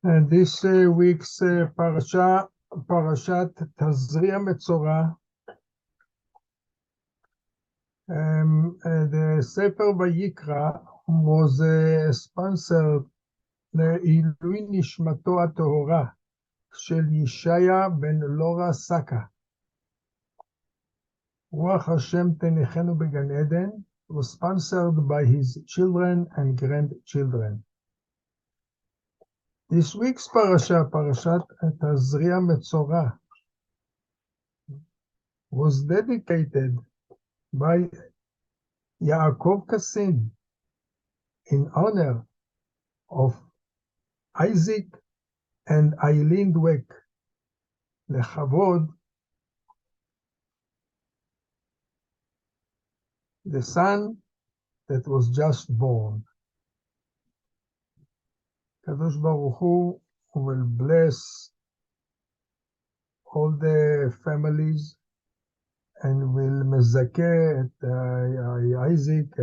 And this week's Parashat Tazria-Tahora. The Sefer Vayikra was sponsored לעילוי נשמתו הטהורה של ישעיה בן לורה סקה. רוח השם תניחנו בגן עדן, was sponsored by his children and grandchildren. This week's Parashat Tazria-Tahora, was dedicated by Yaakov Kassin in honor of Isaac and Eileen Dweck, Lechavod, the son that was just born. Kadosh Baruch Hu will bless all the families and will mezakeh Isaac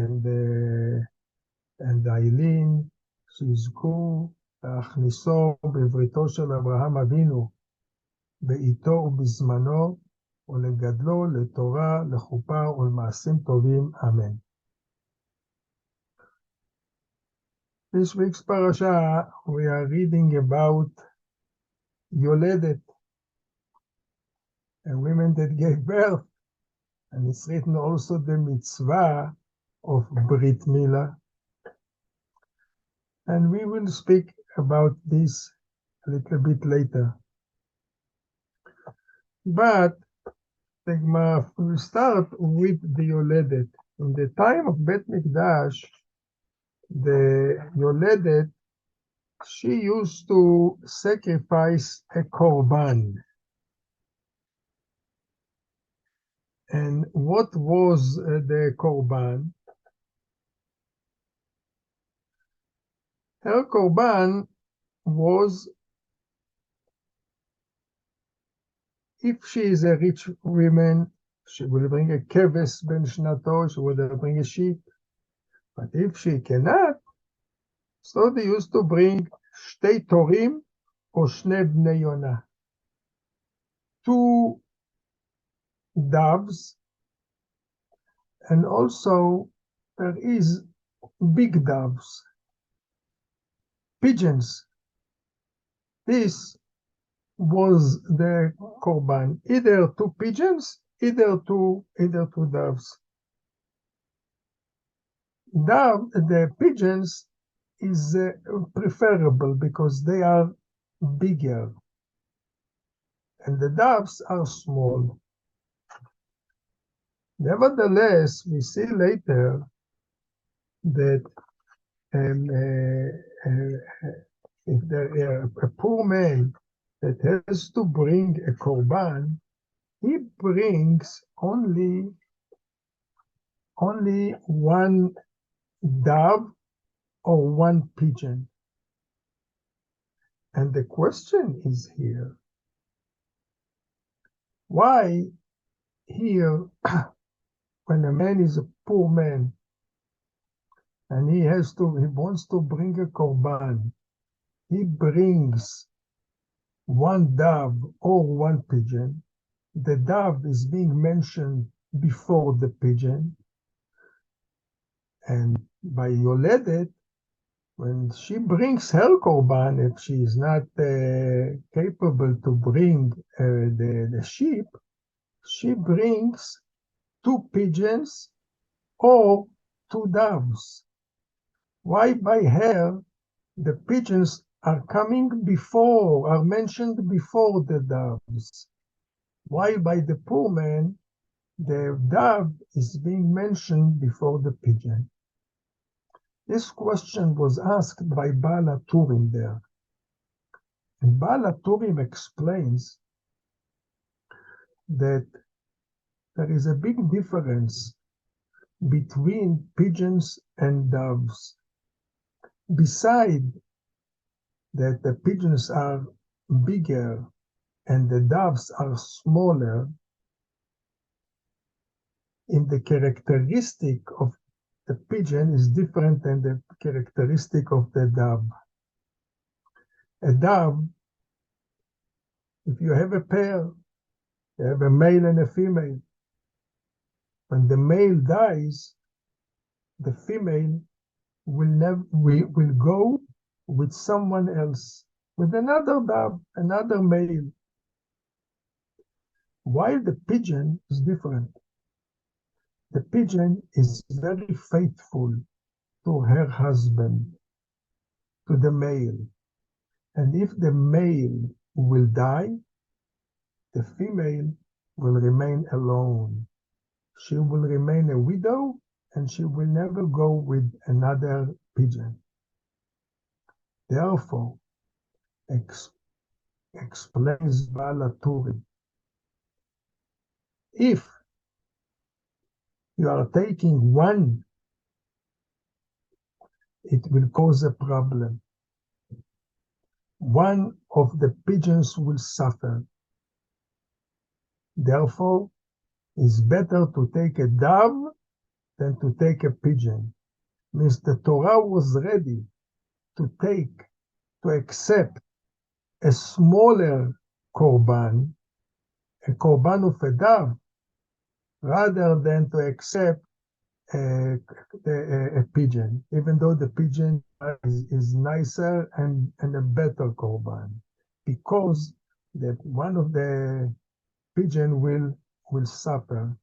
and Eileen, שיזכו להכניסו בבריתו של אברהם אבינו, בעיתו ובזמנו, ולגדלו לתורה, לחופה ולמעשים טובים. אמן. This week's parasha, we are reading about Yoledet, and women that gave birth, and it's written also the mitzvah of Brit Milah. And we will speak about this a little bit later. But we'll start with the Yoledet. In the time of Bet Mikdash, the Yoledet, she used to sacrifice a korban. And what was the korban? Her korban was, if she is a rich woman, she will bring a keves ben shnato, she will bring a sheep. But if she cannot, so they used to bring shtei torim or shnei bnei yonah, 2 doves, and also there is big doves, pigeons. This was the korban, either 2 pigeons, either two doves. The pigeons is preferable because they are bigger, and the doves are small. Nevertheless, we see later that if there is a poor man that has to bring a korban, he brings only 1 dove or 1 pigeon. And the question is here, why here, when a man is a poor man and he wants to bring a korban, he brings 1 dove or 1 pigeon. The dove is being mentioned before the pigeon, and by Yoledet, when she brings her korban, if she is not capable to bring the sheep, she brings 2 pigeons or 2 doves. Why by her the pigeons are mentioned before the doves? Why by the poor man the dove is being mentioned before the pigeon? This question was asked by Baal HaTurim there. And Baal HaTurim explains that there is a big difference between pigeons and doves. Beside that the pigeons are bigger and the doves are smaller, in the characteristic of the pigeon is different than the characteristic of the dove. a dove, if you have a pair, you have a male and a female. When the male dies, the female will go with someone else, with another dove, another male. While the pigeon is different. The pigeon is very faithful to her husband, to the male. And if the male will die, the female will remain alone. She will remain a widow, and she will never go with another pigeon. Therefore, explains Baal HaTurim, if you are taking one, it will cause a problem. One of the pigeons will suffer. Therefore, it's better to take a dove than to take a pigeon. Means the Torah was ready to accept a smaller korban, a korban of a dove, rather than to accept a pigeon, even though the pigeon is nicer and a better korban, because that one of the pigeon will suffer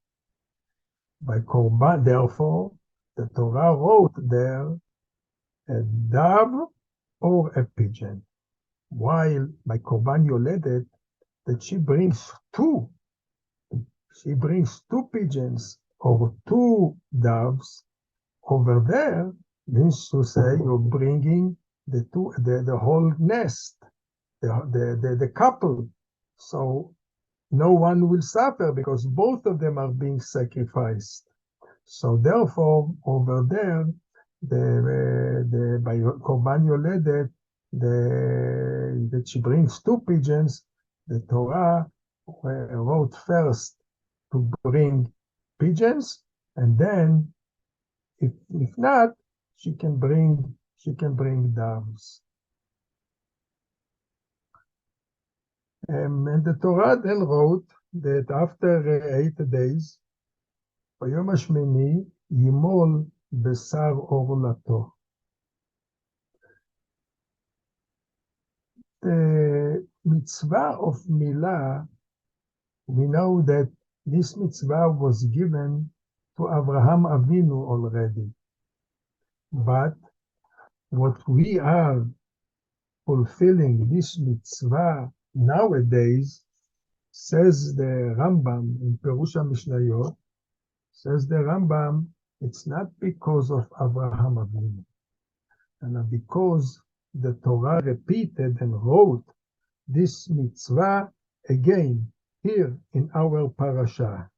by korban. Therefore, the Torah wrote there a dove or a pigeon, while by korban yoledet that she brings two pigeons or two doves. Over there means to say you're bringing the whole nest, the couple. So no one will suffer because both of them are being sacrificed. So therefore, over there, by korban yoledet, that she brings two pigeons, the Torah wrote first to bring pigeons, and then, if not, she can bring doves. And the Torah then wrote that after 8 days, ביום השמיני ימול בשר עורלתו. The mitzvah of milah, we know that this mitzvah was given to Abraham Avinu already. But what we are fulfilling this mitzvah nowadays, says the Rambam in Perush HaMishnayot, says the Rambam, it's not because of Abraham Avinu, and because the Torah repeated and wrote this mitzvah again here in our Parashat.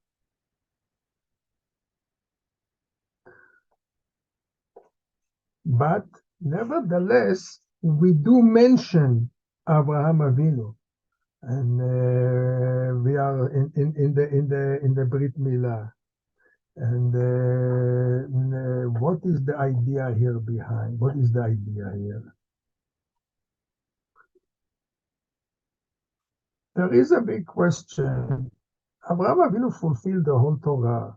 But nevertheless, we do mention Abraham Avinu, and we are in the Brit Milah. And what is the idea here behind? What is the idea here? There is a big question. Abraham Avinu fulfilled the whole Torah.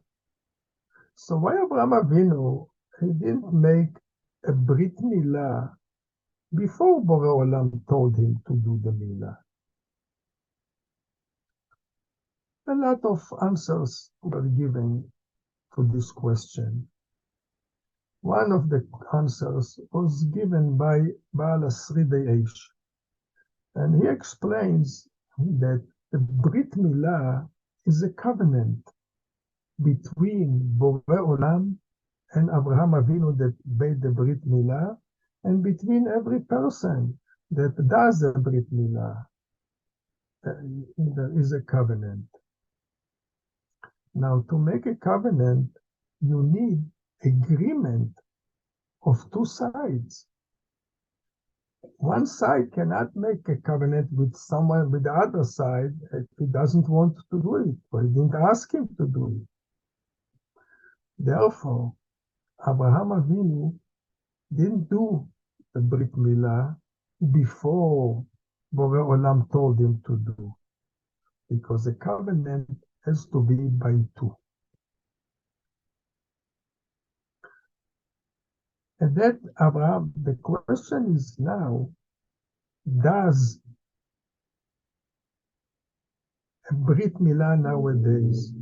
So why Abraham Avinu, he didn't make a Brit Milah before Borei Olam told him to do the Milah? A lot of answers were given to this question. One of the answers was given by Baal Asridei, and he explains that the Brit Milah is a covenant between Borei Olam and Abraham Avinu that made the Brit Milah, and between every person that does the Brit Milah. There is a covenant. Now, to make a covenant, you need agreement of two sides. One side cannot make a covenant with someone, with the other side, if he doesn't want to do it, or he didn't ask him to do it. Therefore, Abraham Avinu didn't do the Brit Milah before Borei Olam told him to do, because the covenant has to be by two. And that, Abraham, the question is now, does a Brit Milah nowadays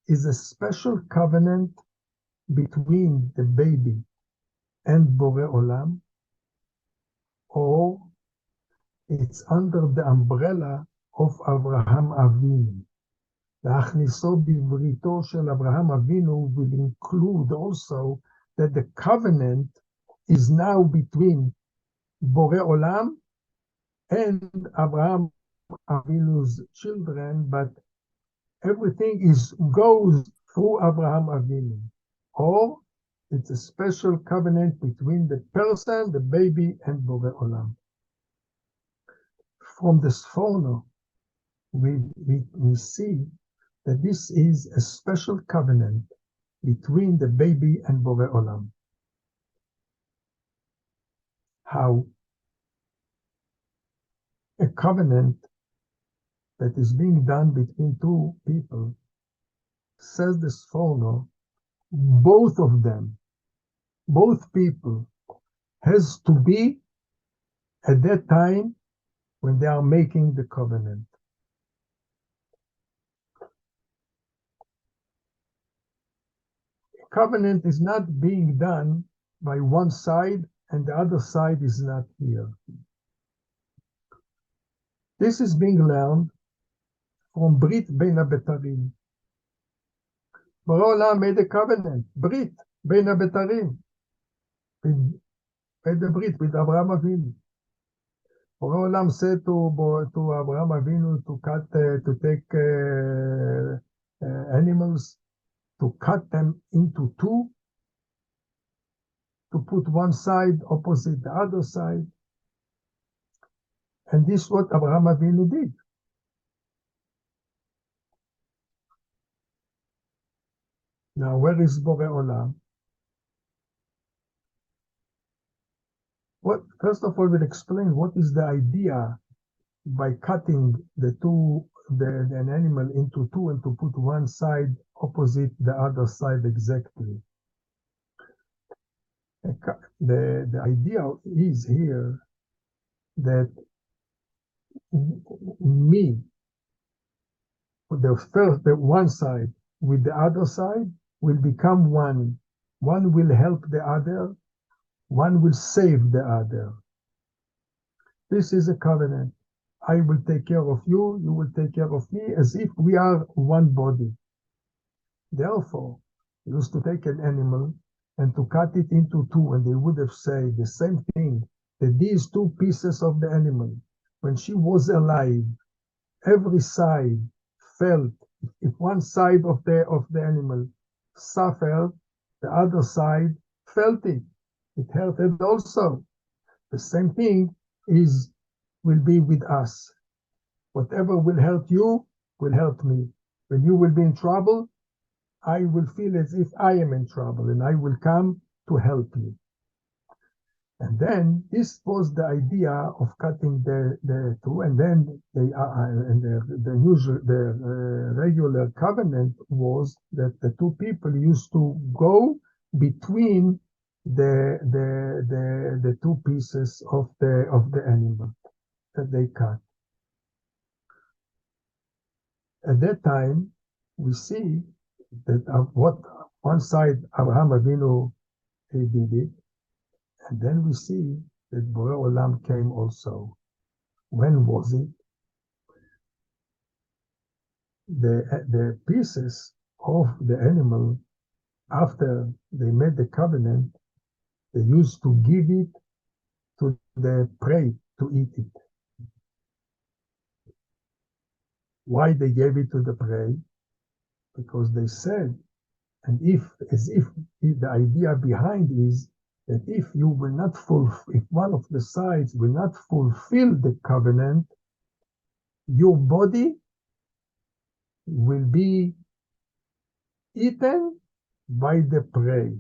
is a special covenant between the baby and Borei Olam, or it's under the umbrella of Avraham Avinu? להכניסו בבריתו של אברהם אבינו will include also that the covenant is now between Borei Olam and Abraham Avinu's children, but everything goes through Abraham Avinu. Or it's a special covenant between the person, the baby, and Borei Olam. From the Sforno, we see that this is a special covenant between the baby and Borei Olam. How? A covenant that is being done between two people, says the Sforno, both of them, both people, has to be at that time when they are making the covenant. Covenant is not being done by one side and the other side is not here. This is being learned from Brit Bein HaBetarim. Borei Olam made a covenant, Brit Bein HaBetarim, made a Brit with Abraham Avinu. Borei Olam said to Abraham Avinu to take animals, to cut them into two, to put one side opposite the other side. And this is what Abraham Avinu did. Now, where is Borei Olam? First of all, we'll explain what is the idea by cutting an animal into two and to put one side opposite the other side exactly. The idea is here that the one side with the other side will become one. One will help the other. One will save the other. This is a covenant. I will take care of you, you will take care of me, as if we are one body. Therefore, he used to take an animal and to cut it into two, and they would have said the same thing, that these two pieces of the animal, when she was alive, every side felt, if one side of the animal suffered, the other side felt it. It hurted also. The same thing will be with us. Whatever will hurt you will hurt me. When you will be in trouble, I will feel as if I am in trouble and I will come to help you. And then this was the idea of cutting the two, and then the regular covenant was that the two people used to go between the two pieces of the animal that they cut. At that time, we see that what one side Abraham Avinu he did it, and then we see that Borei Olam came also. When was it? The pieces of the animal, after they made the covenant, they used to give it to the prey to eat it. Why they gave it to the prey? Because they said, and as if the idea behind is that if one of the sides will not fulfill the covenant, your body will be eaten by the prey.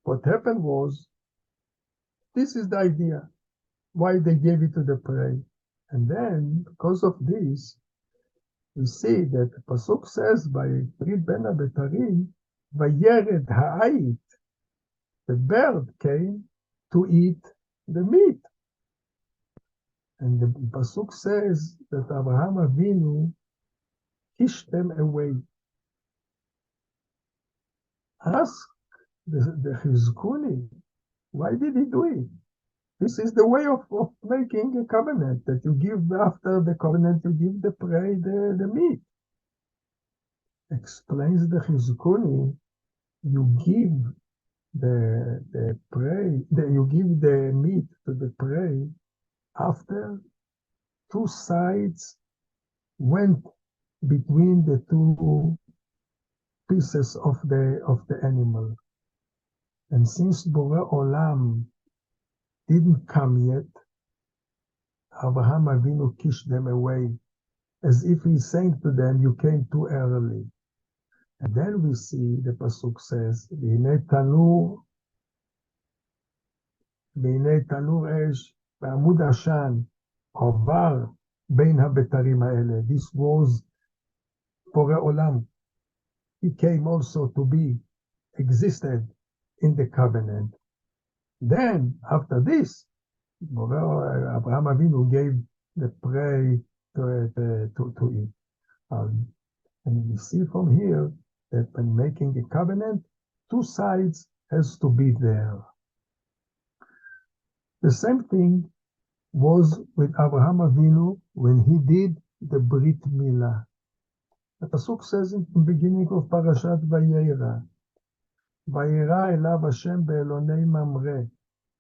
What happened was This is the idea, why they gave it to the prey. And then, because of this, we see that the Pasuk says by Brit Ben HaBetarim, Vayered ha'ait, the bird came to eat the meat. And the Pasuk says that Abraham Avinu kished them away. Ask the Chizkuni, why did he do it? This is the way of making a covenant, that you give after the covenant, you give the prey the meat. Explains the Chizkuni, you give the prey, you give the meat to the prey after two sides went between the two pieces of the animal. And since Borei Olam didn't come yet, Abraham Avinu kished them away, as if he's saying to them, you came too early. And then we see the Pasuk says, V'hinei tanur esh ve'amud ashan ovar bein habetarim ha'ele. This was Borei Olam. He came also to be existed in the covenant. Then, after this, Abraham Avinu gave the prey to eat. And we see from here that when making a covenant, two sides has to be there. The same thing was with Abraham Avinu when he did the Brit Milah. The Pasuk says in the beginning of Parashat Vayera, Vayera elav Hashem be'elonei mamre,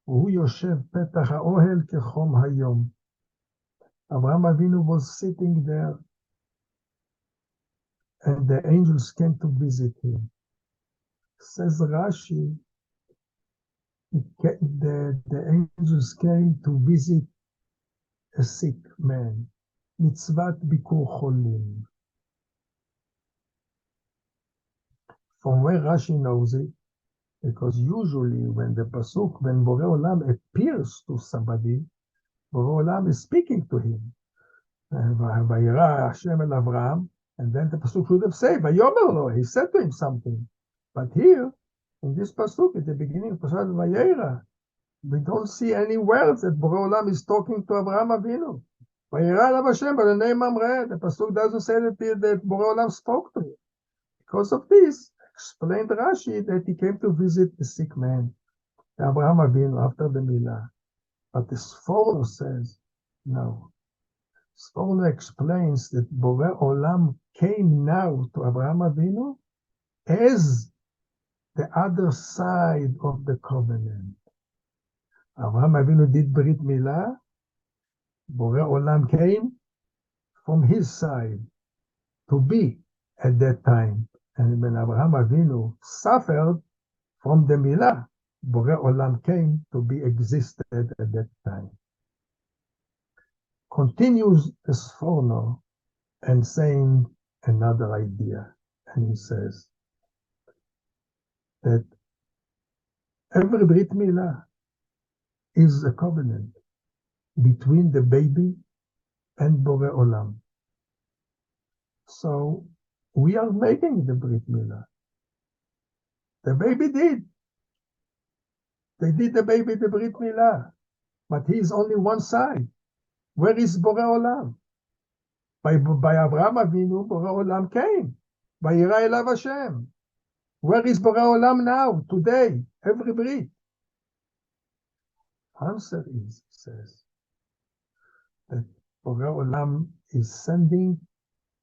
u'hu yoshev petach ha'ohel kechom hayom. Abraham Avinu was sitting there, and the angels came to visit him. Says Rashi, the angels came to visit a sick man. Mitzvat bikur cholim. From where Rashi knows it, because usually when Borei Olam appears to somebody, Borei Olam is speaking to him. Vayira Hashem el Avraham, and then the Pasuk should have said, Vayomer lo, he said to him something. But here, in this Pasuk, at the beginning of Parashat Vayera, we don't see any words that Borei Olam is talking to Abraham Avinu. Vayira elav Hashem be'elonei mamre. The Pasuk doesn't say that Borei Olam spoke to him. Because of this, explained Rashi that he came to visit the sick man, Abraham Avinu, after the Milah. But the Sforno says, no. Sforno explains that Borei Olam came now to Abraham Avinu as the other side of the covenant. Abraham Avinu did Brit Milah, Borei Olam came from his side to be at that time. And when Abraham Avinu suffered from the Milah, Borei Olam came to be existed at that time. Continues the Sforno and saying another idea. And he says that every Brit Milah is a covenant between the baby and Borei Olam. So we are making the Brit Milah. The baby did. They did the baby the Brit Milah. But he is only one side. Where is Borei Olam? By Abraham Avinu, Borei Olam came. Vayira elav Hashem. Where is Borei Olam now, today, every Brit? Answer is, he says, that Borei Olam is sending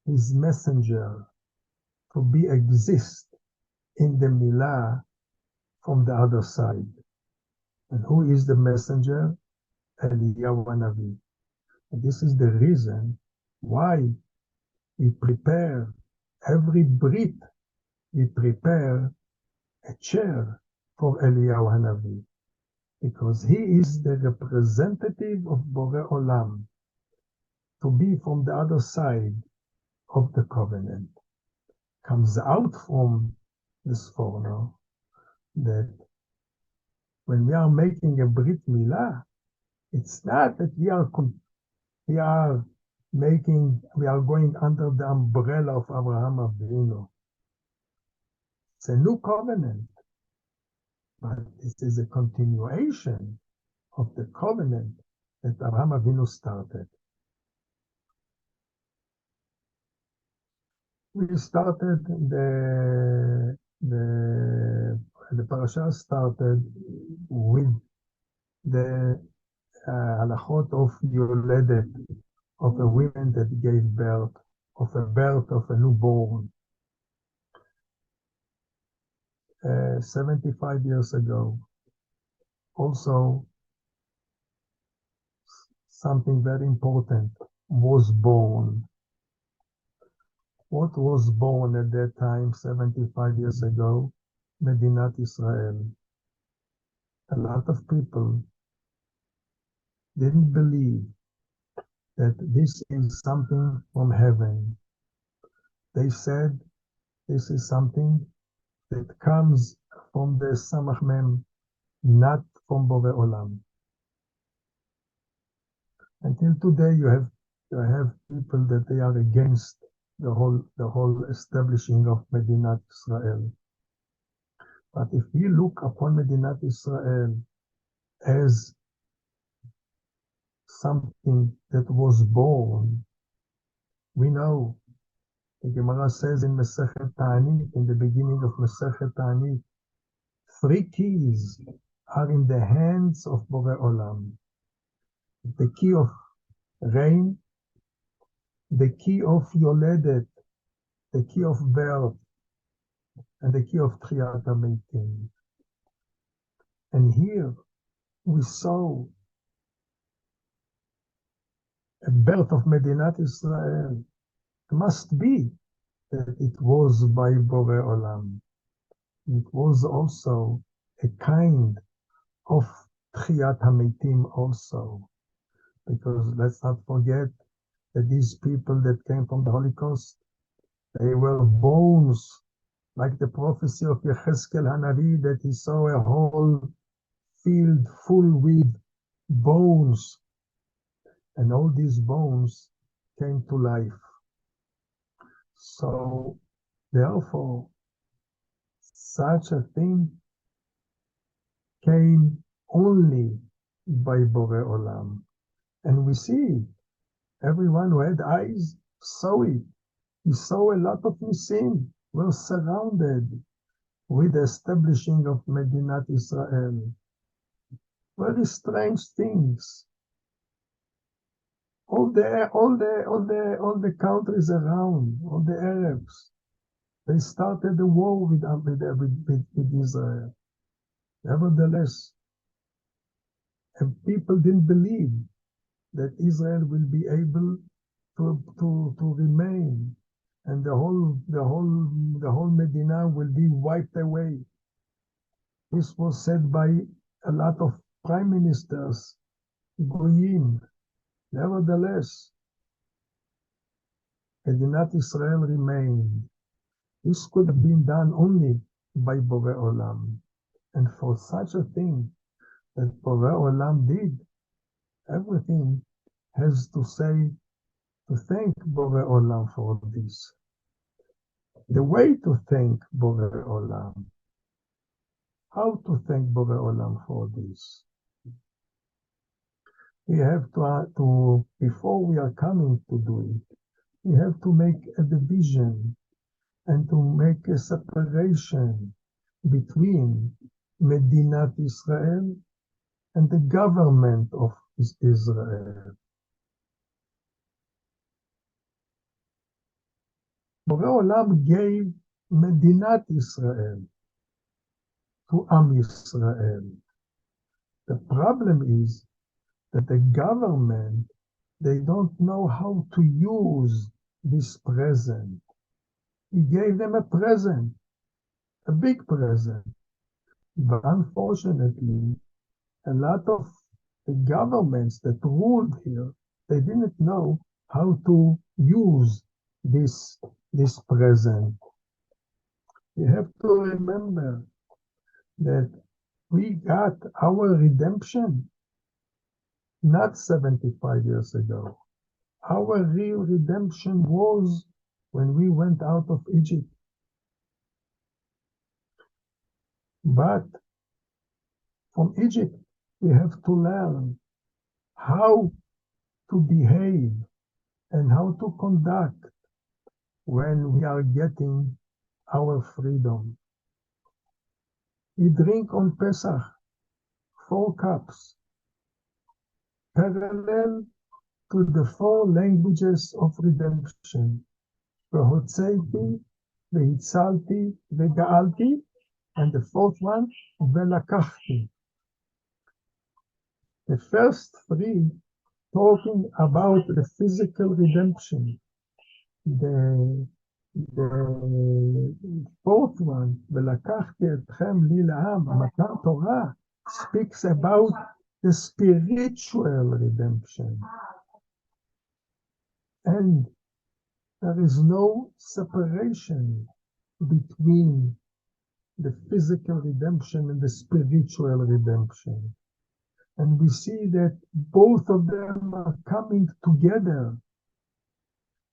his messenger to exist in the Milah from the other side. And who is the messenger? Eliyahu Hanavi. And this is the reason why we prepare every Brit, we prepare a chair for Eliyahu Hanavi, because he is the representative of Borei Olam to be from the other side of the covenant. Comes out from this Sforno that when we are making a Brit Milah, it's not that we are going under the umbrella of Abraham Avinu. It's a new covenant, but this is a continuation of the covenant that Abraham Avinu started. We started the parasha started with the halachot of yoledet, of a woman that gave birth, of a newborn. 75 years ago. Also, something very important was born. What was born at that time, 75 years ago? Medinat Israel. A lot of people didn't believe that this is something from heaven. They said this is something that comes from the Samach Mem, not from Borei Olam. Until today, you have people that they are against the whole establishing of Medinat Israel. But if we look upon Medinat Israel as something that was born, we know, the Gemara says in Masechet Ta'anit, in the beginning of Masechet Ta'anit, 3 keys are in the hands of Borei Olam. The key of rain, the key of Yoledet, the key of birth, and the key of Tchiyat HaMeitim. And here we saw a birth of Medinat Israel. It must be that it was by Borei Olam. It was also a kind of Tchiyat HaMeitim also. Because let's not forget that these people that came from the Holocaust, they were bones, like the prophecy of Yecheskel Hanavi, that he saw a whole field full with bones. And all these bones came to life. So, therefore, such a thing came only by Borei Olam. And we see everyone who had eyes saw it. He saw a lot of nisim. Were surrounded with the establishing of Medinat Israel. Very strange things. All the countries around, all the Arabs, they started a war with Israel. Nevertheless, and people didn't believe that Israel will be able to remain, and the whole Medina will be wiped away. This was said by a lot of prime ministers, Goyim. Nevertheless, Medinat Israel remained. This could have been done only by Borei Olam. And for such a thing that Borei Olam did, everything has to thank Borei Olam for this. The way to thank Borei Olam, how to thank Borei Olam for this. We have to, before we are coming to do it, we have to make a division and to make a separation between Medinat Israel and the government of Israel. Borei Olam gave Medinat Israel to Am Yisrael. The problem is that the government, they don't know how to use this present. He gave them a present, a big present. But unfortunately, a lot of the governments that ruled here, they didn't know how to use this present. You have to remember that We got our redemption not 75 years ago. Our real redemption was when we went out of Egypt. But from Egypt, we have to learn how to behave and how to conduct when we are getting our freedom. We drink on Pesach 4 cups, parallel to the 4 languages of redemption. והוצאתי, והצלתי, וגאלתי, and the 4th one, ולקחתי. The first 3 talking about the physical redemption. The 4th one, ולקחתי אתכם לי לעם, מתן תורה, speaks about the spiritual redemption. And there is no separation between the physical redemption and the spiritual redemption. And we see that both of them are coming together.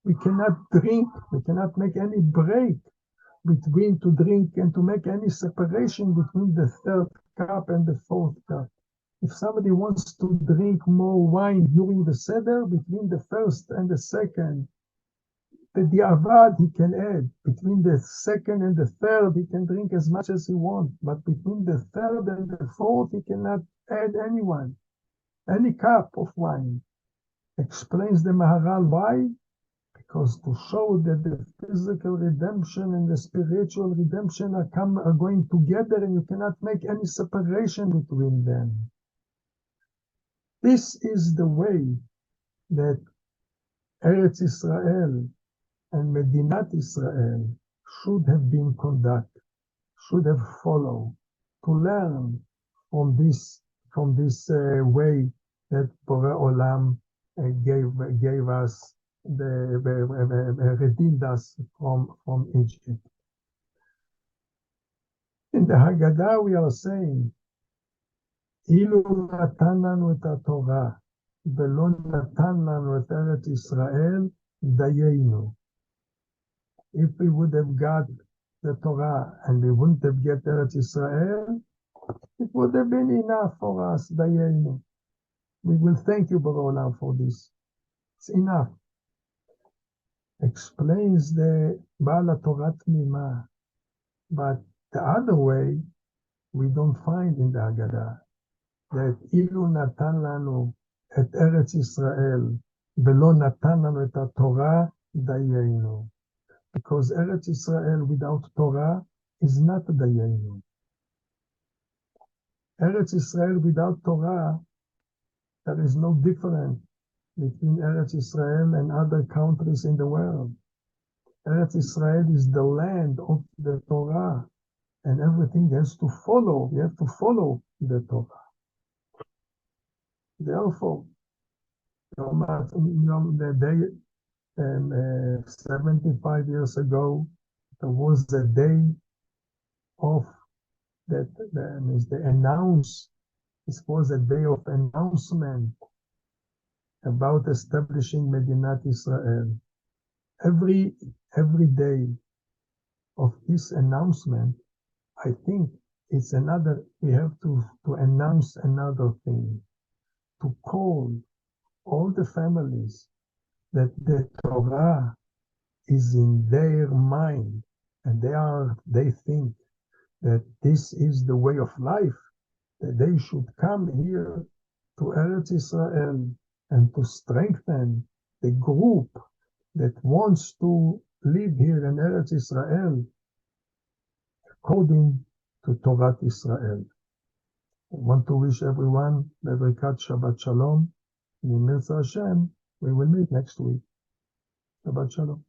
We cannot drink, we cannot make any break between to drink and to make any separation between the 3rd cup and the 4th cup. If somebody wants to drink more wine during the Seder, between the 1st and the 2nd, the diavad he can add. Between the 2nd and the 3rd, he can drink as much as he wants. But between the 3rd and the 4th, he cannot add any cup of wine. Explains the Maharal why? Because to show that the physical redemption and the spiritual redemption are going together, and you cannot make any separation between them. This is the way that Eretz Israel and Medinat Israel should have been conducted, should have followed, to learn from this way that Borei Olam gave us, redeemed us from Egypt. In the Haggadah we are saying, אילו נתן לנו את התורה ולא נתן לנו את ארץ ישראל, דיינו. If we would have got the Torah and we wouldn't have get Eretz Israel, it would have been enough for us, dayenu. We will thank you, Borei Olam, for this. It's enough. Explains the Baal Torah Tmima, but the other way we don't find in the Haggadah, that אילו נתן לנו את ארץ ישראל ולא נתן לנו את התורה, דיינו. Because Eretz Israel without Torah is not Dayenu. Eretz Israel without Torah, there is no difference between Eretz Israel and other countries in the world. Eretz Israel is the land of the Torah, and everything has to follow. You have to follow the Torah. Therefore, the day 75 years ago, there was a day of that means the announce. This was a day of announcement about establishing Medinat Israel. Every day of this announcement, I think it's another. We have to announce another thing, to call all the families that the Torah is in their mind, and they think that this is the way of life, that they should come here to Eretz Israel and to strengthen the group that wants to live here in Eretz Israel according to Torat Israel. I want to wish everyone Bevrikat Shabbat Shalom. In Mirsky Hashem, we will meet next week. Shabbat Shalom.